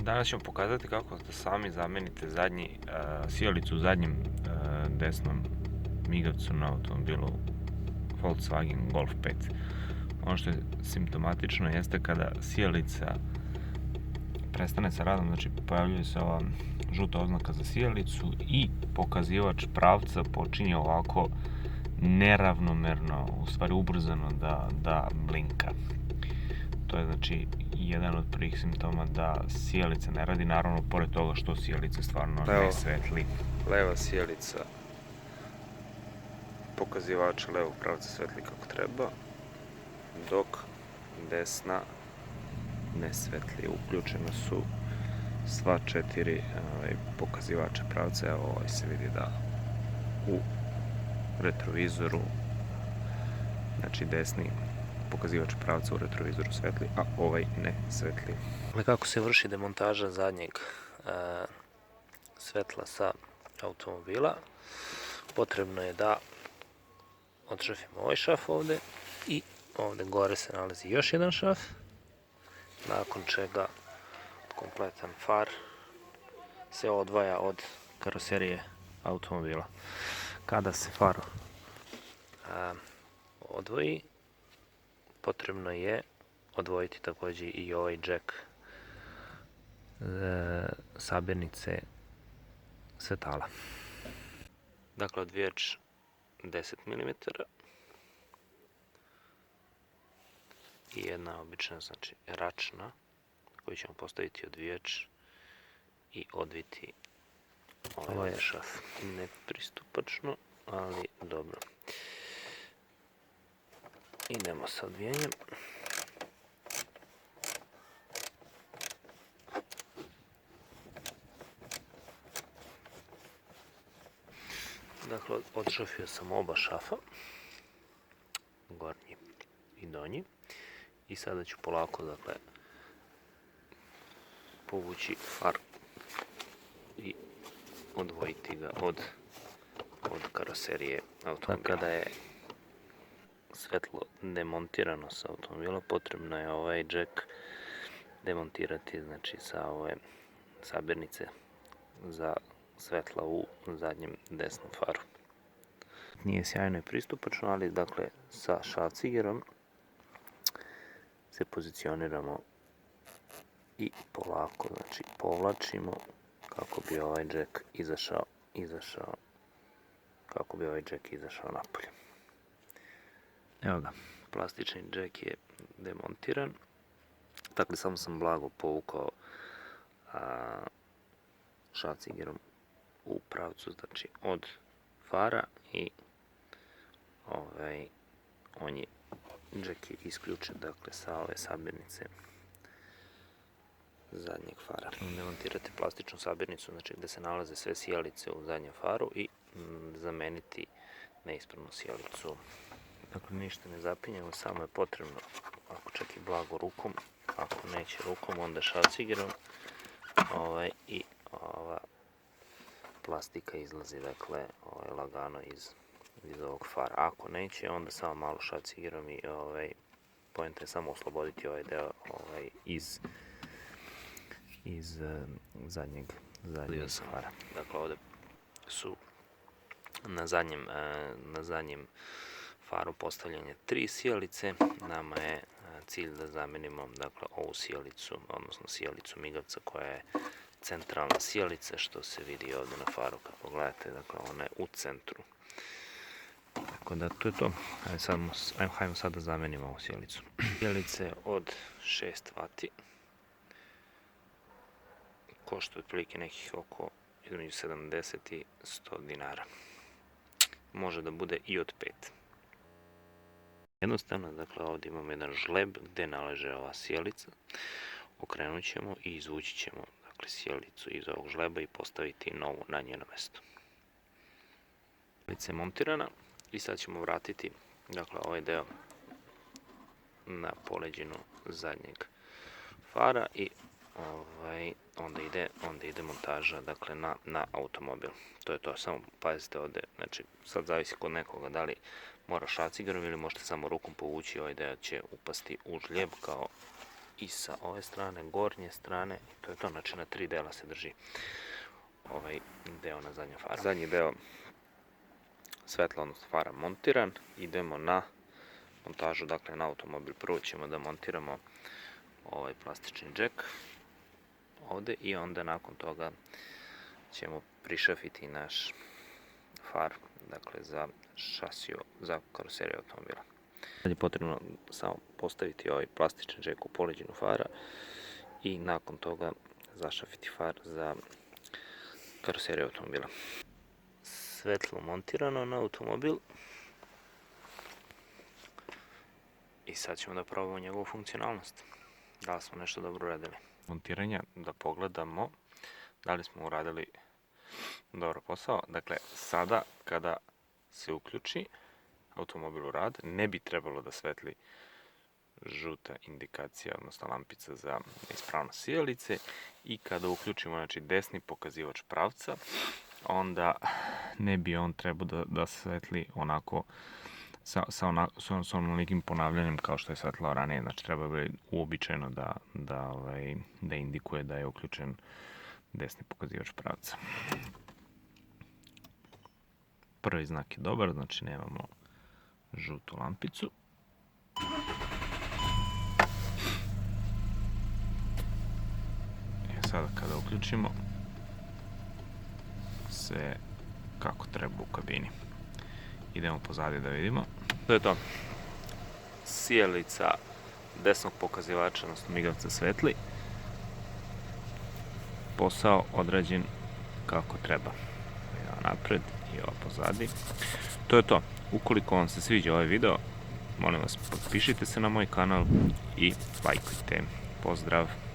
Danas ćemo pokazati kako da sami zamenite sijalicu u zadnjem desnom migavcu na automobilu Volkswagen Golf 5. Ono što je simptomatično jeste kada sijalica prestane sa radom, znači pojavljuje se ova žuta oznaka za sijalicu i pokazivač pravca počinje ovako neravnomerno, u stvari ubrzano da blinka. To je znači jedan od prvih simptoma da sijalica ne radi, naravno pored toga što sijalica stvarno ne svetli. Leva sijalica pokazivača levog pravca svetli kako treba, dok desna ne svetli. Uključena su sva 4 pokazivača pravca. Evo, ovaj se vidi da u retrovizoru, znači desni pokazivač pravca u retrovizoru svetli, a ovaj ne svetli. Kako se vrši demontaža zadnjeg svetla sa automobila, potrebno je da odšrafimo ovaj šraf ovde i ovde gore se nalazi još jedan šraf, nakon čega kompletan far se odvaja od karoserije automobila. Kada se far odvoji, potrebno je odvojiti takođe i ovaj džek sabirnice svetala. Dakle, odvijač 10 mm i jedna obična, znači račna, koju ćemo postaviti odvijač i odviti ovaj šraf. Nepristupačno, ali dobro. Idemo sa odvijanjem. Dakle, odšrafio sam oba šafa, gornji i donji, i sada ću polako, dakle, povući far i odvojiti ga od karoserije automobila. Kada je svetlo demontirano sa automobila, potrebno je ovaj džek demontirati, znači sa ove sabirnice za svetla u zadnjem desnom faru. Nije sjajno i pristupačno, ali dakle sa šrafcigerom se pozicioniramo i polako, znači povlačimo kako bi ovaj džek izašao napolje. Evo ga, plastični džek je demontiran. Dakle, samo sam blago povukao šrafcigerom u pravcu, znači od fara, i džek je isključen, dakle, sa ove sabirnice zadnjeg fara. Demontirati plastičnu sabirnicu, znači gde se nalaze sve sijalice u zadnjem faru, i zameniti neispravnu sijalicu. Dakle, ništa ne zapinjamo, samo je potrebno, ako čak i blago rukom, ako neće rukom, onda šrafcigerom, i ova plastika izlazi, dakle, lagano iz ovog fara. Ako neće, onda samo malo šrafcigerom i poenta je samo osloboditi ovaj deo iz zadnjeg fara. Dakle, ovde su na zadnjem faru postavljene 3 sijalice. Nama je cilj da zamenimo, dakle, ovu sijalicu, odnosno sijalicu migavca koja je centralna sijalica, što se vidi ovde na faru kako gledate, dakle, ona je u centru. Tako da, to je to. Hajmo sad da zamenimo ovu sijalicu. Sijalice od 6 W košta otprilike nekih oko između 70 i 100 dinara. Može da bude i od 5. Jednostavno, dakle, ovde imamo jedan žleb gde naleže ova sijalica. Okrenut ćemo i izvući ćemo, dakle, sijalicu iz ovog žleba i postaviti novu na njeno mesto. Sijalica je montirana i sad ćemo vratiti, dakle, ovaj deo na poleđinu zadnjeg fara i onda ide montaža, dakle, na automobil. To je to, samo pazite ovde, znači, sad zavisi kod nekoga da li mora šrafcigerom ili možete samo rukom povući, ovaj deo će upasti u žljeb kao i sa ove strane, gornje strane, to je to, znači na 3 dela se drži ovaj deo na zadnjem faru. Zadnji deo svetla, odnosno fara montiran, idemo na montažu, dakle na automobil. Prvo ćemo da montiramo ovaj plastični džek ovde i onda nakon toga ćemo prišafiti naš far, dakle za šasiju, za karoseriju automobila. Sad je potrebno samo postaviti ovaj plastični džek u poleđinu fara i nakon toga zašafiti far za karoseriju automobila. Svetlo montirano na automobil i sad ćemo da probamo njegovu funkcionalnost. Da li smo nešto dobro uradili? Montiranja, da pogledamo da li smo uradili dobro posao. Dakle, sada kada se uključi automobil u rad, ne bi trebalo da svetli žuta indikacija, odnosno lampica za ispravnost sijalice, i kada uključimo, znači, desni pokazivač pravca, onda ne bi on trebao da svetli onako sa onolikim ponavljanjem kao što je svetlao ranije. Znači, treba bi uobičajeno da indikuje da je uključen desni pokazivač pravca. Prvi znak je dobar, znači nemamo žutu lampicu. Sada kada uključimo, sve kako treba u kabini. Idemo pozadi da vidimo. To je to. Sijalica desnog pokazivača, odnosno migavca svetli. Posao odrađen kako treba. Evo napred i ovo pozadi. To je to. Ukoliko vam se sviđa ovaj video, molim vas, potpišite se na moj kanal i lajkujte. Pozdrav!